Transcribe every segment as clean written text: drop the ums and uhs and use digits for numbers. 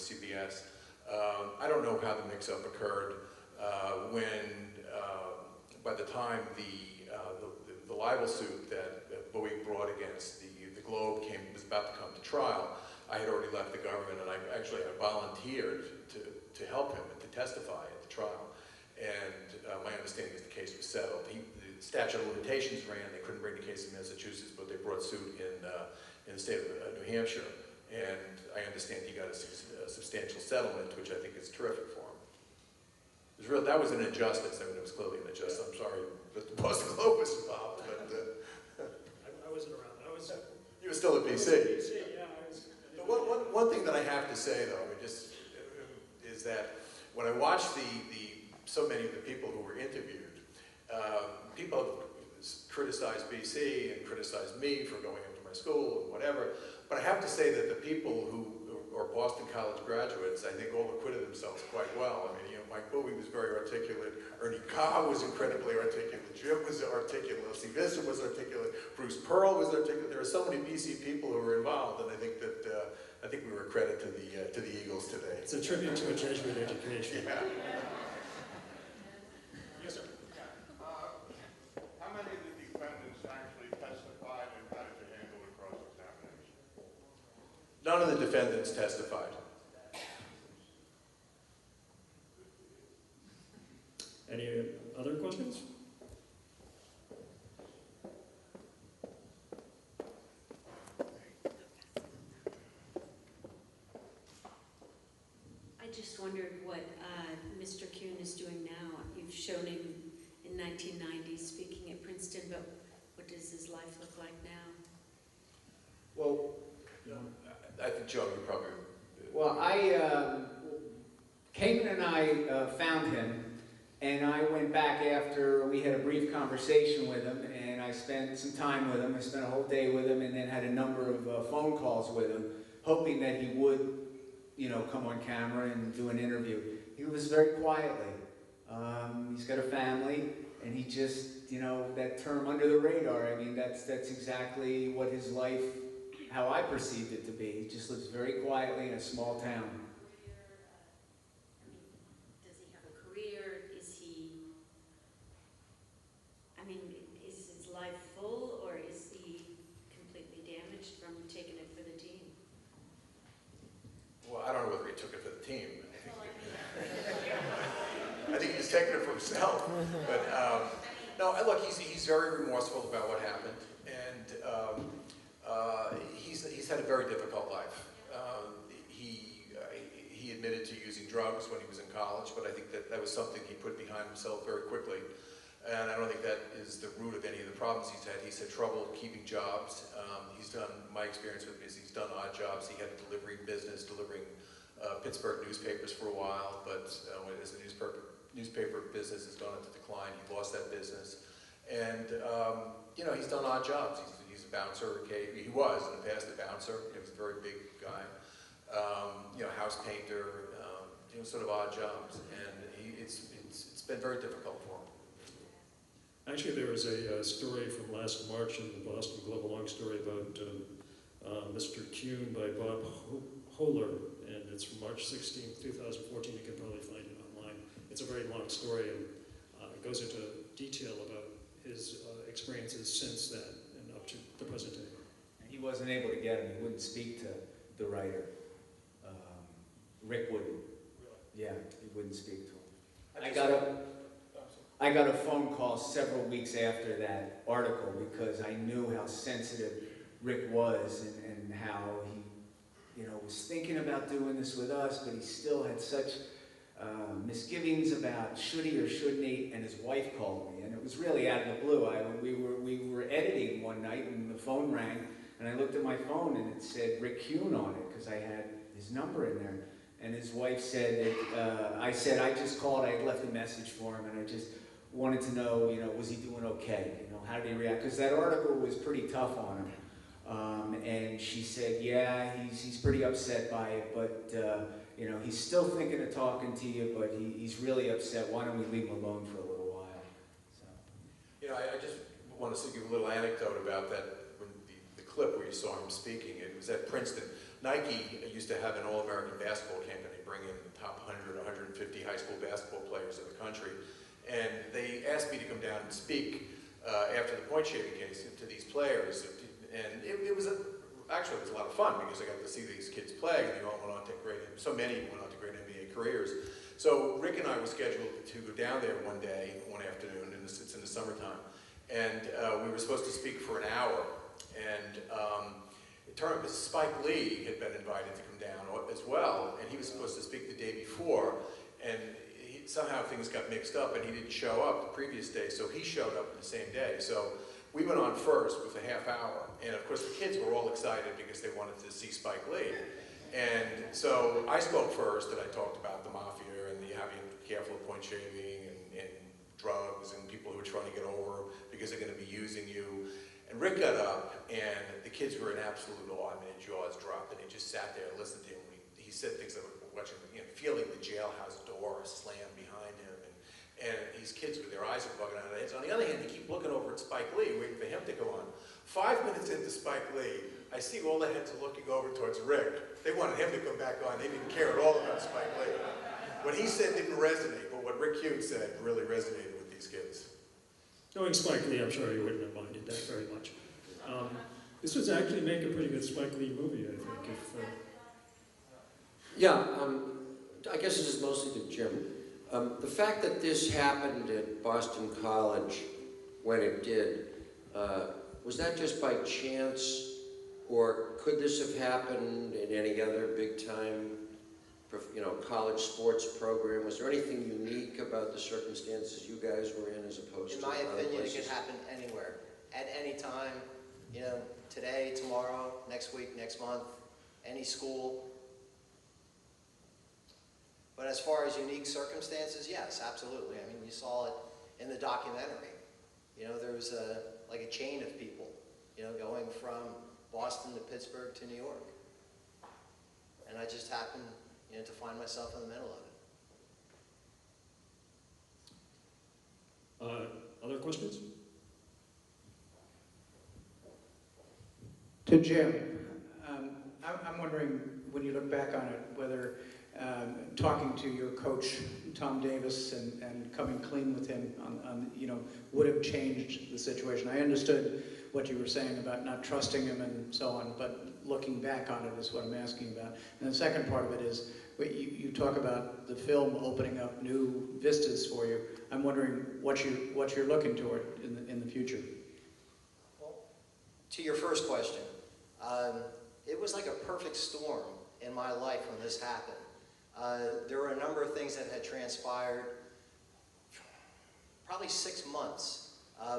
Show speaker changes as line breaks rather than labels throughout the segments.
CBS. I don't know how the mix-up occurred when, by the time the libel suit that Bowie brought against the Globe was about to come to trial, I had already left the government, and I actually had volunteered to help him and to testify at the trial. And my understanding is the case was settled. The statute of limitations ran. They couldn't bring the case in Massachusetts, but they brought suit in the state of New Hampshire. And I understand he got a substantial settlement, which I think is terrific for him. That was an injustice. I mean, it was clearly an injustice. I'm sorry that the Boston Globe was involved, but
I wasn't around.
You were still at BC.
Yeah, I was.
One thing that I have to say, though, is that when I watched so many of the people who were interviewed, people criticized BC and criticized me for going into my school and whatever, but I have to say that the people who are Boston College graduates, I think all acquitted themselves quite well. I mean, Mike Bowie was very articulate, Ernie Carr was incredibly articulate, Jim was articulate, Elsie Visser was articulate, Bruce Pearl was articulate. There are so many BC people who were involved, and I think that we were a credit to the Eagles today.
It's a tribute to a Jesuit education.
Yeah.
Yes, sir.
How many of the defendants actually testified, and how did you handle the cross-examination?
None of the defendants testified.
Any other questions?
I just wondered what Mr. Kuhn is doing now. You've shown him in 1990 speaking at Princeton, but what does his life look like now?
Well, I think Joe, you probably...
Well, Cayman and I found him, and I went back after we had a brief conversation with him, and I spent some time with him. I spent a whole day with him, and then had a number of phone calls with him, hoping that he would, come on camera and do an interview. He was very quietly. He's got a family, and he just, that term under the radar, I mean, that's exactly what his life, how I perceived it to be. He just lives very quietly in a small town.
Does he have a career? Is his life full, or is he completely damaged from taking it for the team?
Well, I don't know whether he took it for the team. I think he's taking it for himself. But no, look, he's very remorseful about what happened, and he's had a very difficult life. He admitted to using drugs when he was in college, but I think that was something he put behind himself very quickly. And I don't think that is the root of any of the problems he's had. He's had trouble keeping jobs. My experience with him is he's done odd jobs. He had a delivery business, delivering Pittsburgh newspapers for a while, but as the newspaper business has gone into decline, he lost that business. And, he's done odd jobs. He's a bouncer. He was, in the past, a bouncer. He was a very big guy. House painter, sort of odd jobs. And it's been very difficult for him.
Actually, there was a story from last March in the Boston Globe, a long story about Mr. Kuhn by Bob Hohler, and it's from March 16, 2014. You can probably find it online. It's a very long story, and it goes into detail about his experiences since then and up to the present day.
He wasn't able to get him. He wouldn't speak to the writer. Rick wouldn't. Really? Yeah, he wouldn't speak to him. I got a phone call several weeks after that article because I knew how sensitive Rick was and how he, was thinking about doing this with us, but he still had such misgivings about should he or shouldn't he, and his wife called me, and it was really out of the blue. We were editing one night, and the phone rang, and I looked at my phone, and it said Rick Kuhn on it, because I had his number in there, and his wife said that, I said, I just called, I had left a message for him, and I just wanted to know, was he doing okay? How did he react? Because that article was pretty tough on him. And she said, yeah, he's pretty upset by it, but he's still thinking of talking to you, but he's really upset. Why don't we leave him alone for a little while? So.
I just want to give a little anecdote about that, when the clip where you saw him speaking. It was at Princeton. Nike used to have an All-American basketball camp country. And they asked me to come down and speak after the point shaving case to these players. And it was actually it was a lot of fun because I got to see these kids play, and they all went on to so many went on to great NBA careers. So Rick and I were scheduled to go down there one afternoon, and it's in the summertime. And we were supposed to speak for an hour. And it turned out Spike Lee had been invited to come down as well, and he was supposed to speak the day before. And somehow things got mixed up, and he didn't show up the previous day, so he showed up the same day. So we went on first with a half hour, and of course the kids were all excited because they wanted to see Spike Lee. And so I spoke first, and I talked about the mafia and the having to be careful of point shaving and drugs and people who are trying to get over because they're going to be using you. And Rick got up, and the kids were in absolute awe. I mean, their jaws dropped, and they just sat there and listened to him. He said things like watching, feeling the jailhouse door slam behind him, and these kids with their eyes are bugging out of their heads. On the other hand, they keep looking over at Spike Lee, waiting for him to go on. 5 minutes into Spike Lee, I see all the heads are looking over towards Rick. They wanted him to come back on. They didn't care at all about Spike Lee. What he said didn't resonate, but what Rick Hughes said really resonated with these kids.
Knowing Spike Lee, I'm sure he wouldn't have minded that very much. This would actually make a pretty good Spike Lee movie, I think.
Yeah, I guess this is mostly to Jim. The fact that this happened at Boston College when it did, was that just by chance, or could this have happened in any other big-time, college sports program? Was there anything unique about the circumstances you guys were in as opposed
In
to
my
other
opinion, it
places?
can happen anywhere, at any time, today, tomorrow, next week, next month, any school. But as far as unique circumstances, yes, absolutely. I mean, you saw it in the documentary. There was like a chain of people, going from Boston to Pittsburgh to New York. And I just happened, to find myself in the middle of it.
Other questions?
To Jim, I'm wondering, when you look back on it, whether talking to your coach, Tom Davis, and coming clean with him would have changed the situation. I understood what you were saying about not trusting him and so on, but looking back on it is what I'm asking about. And the second part of it is, you talk about the film opening up new vistas for you. I'm wondering what you're looking toward in the future.
Well, to your first question, it was like a perfect storm in my life when this happened. There were a number of things that had transpired probably 6 months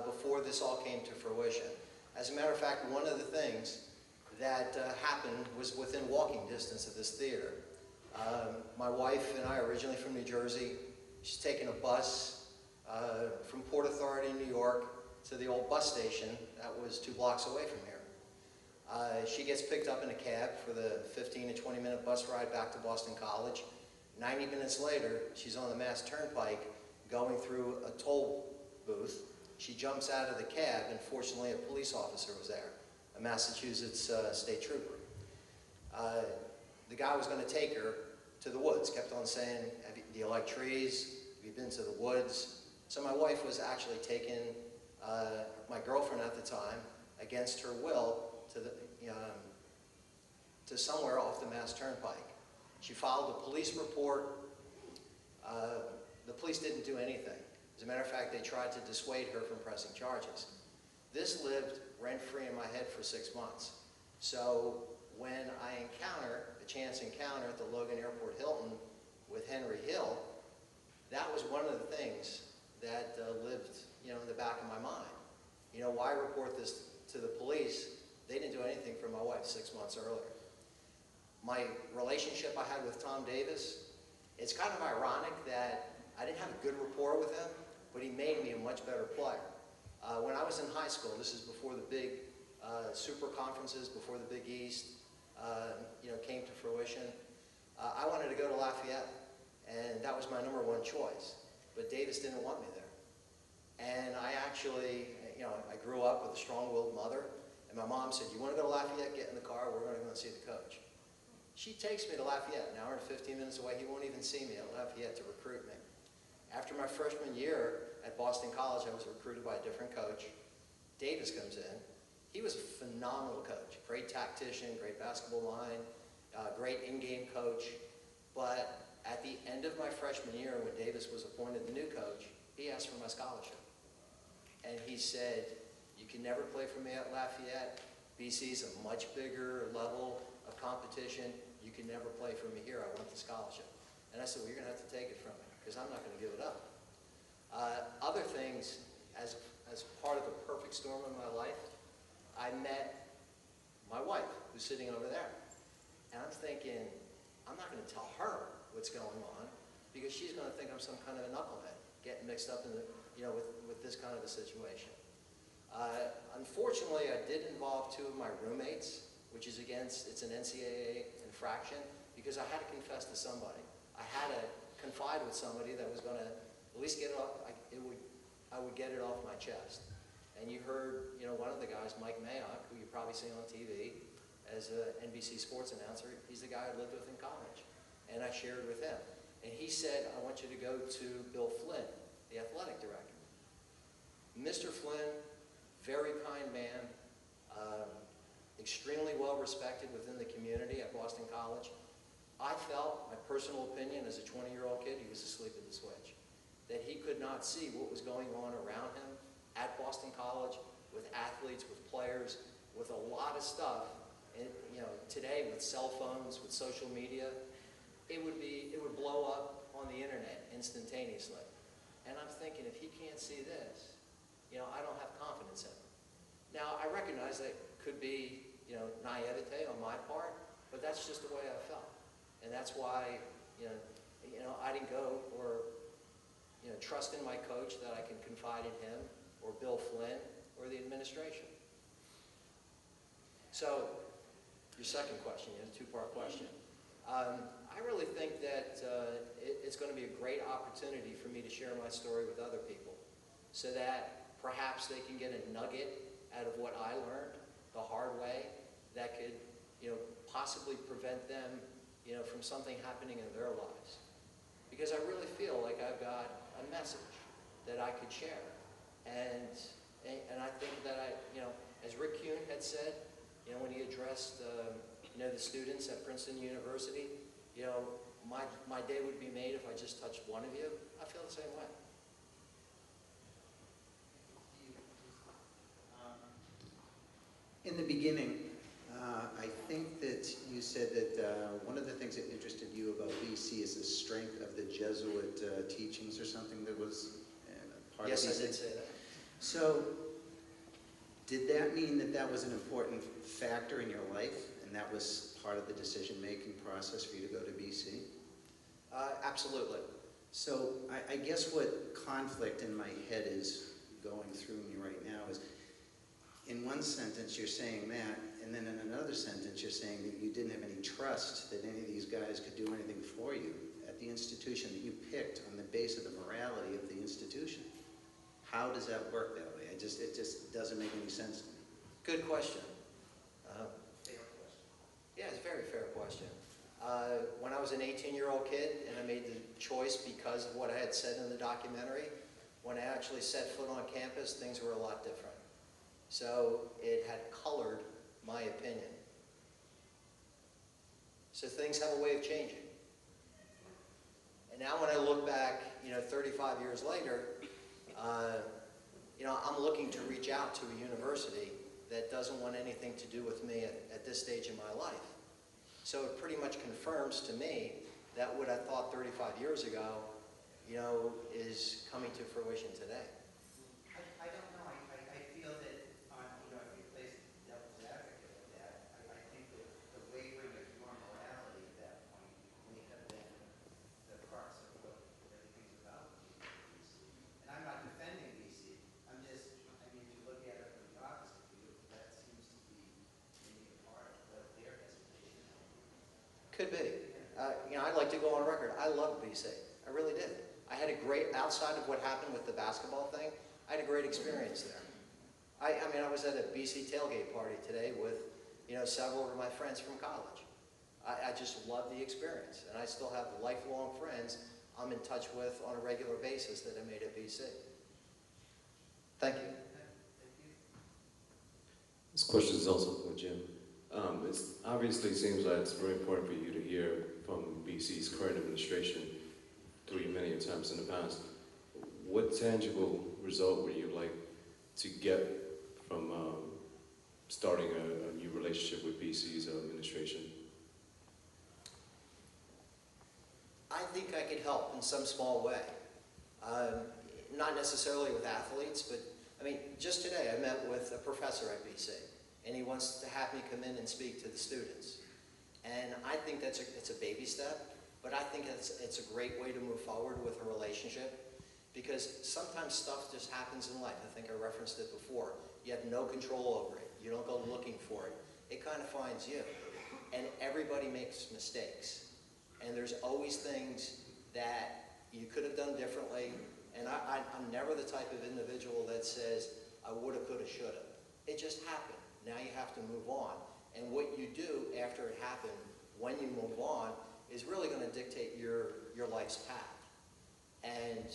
before this all came to fruition. As a matter of fact, one of the things that happened was within walking distance of this theater. My wife and I are originally from New Jersey. She's taken a bus from Port Authority in New York to the old bus station that was 2 blocks away from here. She gets picked up in a cab for the 15 to 20-minute bus ride back to Boston College. 90 minutes later, she's on the Mass Turnpike going through a toll booth. She jumps out of the cab, and fortunately a police officer was there, a Massachusetts state trooper. The guy was going to take her to the woods, kept on saying, do you like trees? Have you been to the woods? So my wife was actually taking my girlfriend at the time, against her will, to somewhere off the Mass Turnpike. She filed a police report. The police didn't do anything. As a matter of fact, they tried to dissuade her from pressing charges. This lived rent-free in my head for 6 months. So when I encounter, a chance encounter at the Logan Airport Hilton with Henry Hill, that was one of the things that lived, in the back of my mind. Why report this to the police? They didn't do anything for my wife 6 months earlier. My relationship I had with Tom Davis, it's kind of ironic that I didn't have a good rapport with him, but he made me a much better player. When I was in high school, this is before the big super conferences, before the Big East, came to fruition. I wanted to go to Lafayette, and that was my #1 choice. But Davis didn't want me there. And I actually, I grew up with a strong-willed mother, and my mom said, you want to go to Lafayette? Get in the car, we're going to go and see the coach. She takes me to Lafayette, an hour and 15 minutes away. He won't even see me at Lafayette to recruit me. After my freshman year at Boston College, I was recruited by a different coach. Davis comes in. He was a phenomenal coach, great tactician, great basketball mind, great in-game coach. But at the end of my freshman year, when Davis was appointed the new coach, he asked for my scholarship. And he said, you can never play for me at Lafayette. BC's a much bigger level of competition. You can never play for me here. I want the scholarship. And I said, well, you're going to have to take it from me because I'm not going to give it up. Other things, as part of the perfect storm in my life, I met my wife, who's sitting over there. And I'm thinking, I'm not going to tell her what's going on because she's going to think I'm some kind of a knucklehead, getting mixed up in the, with this kind of a situation. Unfortunately, I did involve two of my roommates, which is it's an NCAA infraction, because I had to confess to somebody. I had to confide with somebody that was going to at least get it off, I would get it off my chest. And you heard, one of the guys, Mike Mayock, who you've probably seen on TV as an NBC sports announcer, he's the guy I lived with in college. And I shared with him. And he said, I want you to go to Bill Flynn, the athletic director. Mr. Flynn, very kind man, extremely well respected within the community at Boston College. I felt, my personal opinion as a 20-year-old kid, he was asleep at the switch, that he could not see what was going on around him at Boston College with athletes, with players, with a lot of stuff. And, today with cell phones, with social media, it would blow up on the internet instantaneously. And I'm thinking, if he can't see this, I don't have confidence in him. Now, I recognize that could be, naivete on my part, but that's just the way I felt. And that's why, I didn't go or, trust in my coach that I can confide in him or Bill Flynn or the administration. So, your second question, a two-part question. I really think that it's going to be a great opportunity for me to share my story with other people so that perhaps they can get a nugget out of what I learned the hard way that could, possibly prevent them, from something happening in their lives. Because I really feel like I've got a message that I could share. And I think that as Rick Kuhn had said, when he addressed, the students at Princeton University, my day would be made if I just touched one of you. I feel the same way.
In the beginning, I think that you said that one of the things that interested you about BC is the strength of the Jesuit teachings or something that was part of BC.
Yes, I did say that.
So, did that mean that that was an important factor in your life, and that was part of the decision-making process for you to go to BC?
Absolutely.
So, I guess what conflict in my head is going through me right now is, in one sentence you're saying that, and then in another sentence you're saying that you didn't have any trust that any of these guys could do anything for you at the institution that you picked on the basis of the morality of the institution. How does that work that way? It just doesn't make any sense to me.
Good question. Yeah, it's a very fair question. When I was an 18-year-old kid and I made the choice because of what I had said in the documentary, when I actually set foot on campus, things were a lot different. So it had colored my opinion. So things have a way of changing. And now when I look back, 35 years later, I'm looking to reach out to a university that doesn't want anything to do with me at this stage in my life. So it pretty much confirms to me that what I thought 35 years ago, is coming to fruition today.
I don't know. I feel that, if you place devil's advocate of that, I think that the wavering of your morality at that point may have been the crux of what everything's about with BC. And I'm not defending BC. If you look at it from the opposite view, that seems to be maybe a part of what their hesitation is.
Could be. I'd like to go on record. I loved BC. I really did. I had a great, outside of what happened with the basketball thing, I had a great experience there. I was at a BC tailgate party today with, several of my friends from college. I just loved the experience, and I still have lifelong friends I'm in touch with on a regular basis that I made at BC. Thank you.
This question is also for Jim. It obviously seems like it's very important for you to hear from BC's current administration through you many times in the past. What tangible result would you like to get from starting a new relationship with BC's administration?
I think I could help in some small way. Not necessarily with athletes, but I mean, just today I met with a professor at BC, and he wants to have me come in and speak to the students. And I think it's a baby step, but I think it's a great way to move forward with a relationship, because sometimes stuff just happens in life. I think I referenced it before. You have no control over it. You don't go looking for it. It kind of finds you. And everybody makes mistakes. And there's always things that you could have done differently. And I'm never the type of individual that says, I woulda, coulda, shoulda. It just happened. Now you have to move on. And what you do after it happened, when you move on, is really going to dictate your life's path. And,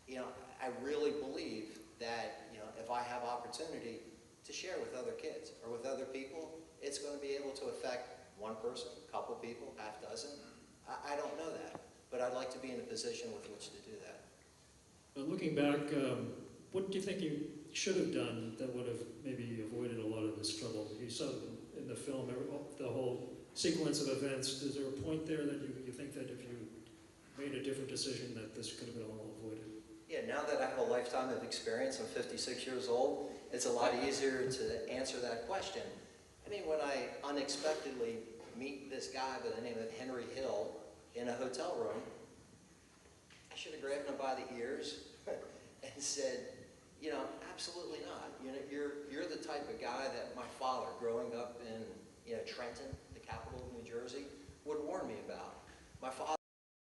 you know, I really believe that, you know, if I have opportunity to share with other kids or with other people, it's going to be able to affect one person, a couple people, half dozen. I don't know that, but I'd like to be in a position with which to do that.
Looking back, what do you think you should have done that would have maybe avoided a lot of this trouble? You saw in the film the whole sequence of events. Is there a point there that you think that if you made a different decision that this could have been all avoided?
Yeah, now that I have a lifetime of experience, I'm 56 years old, it's a lot easier to answer that question. I mean, when I unexpectedly meet this guy by the name of Henry Hill in a hotel room, I should have grabbed him by the ears and said, you know, absolutely not. You know, you're the type of guy that my father, growing up in, you know, Trenton, the capital of New Jersey, would warn me about. My father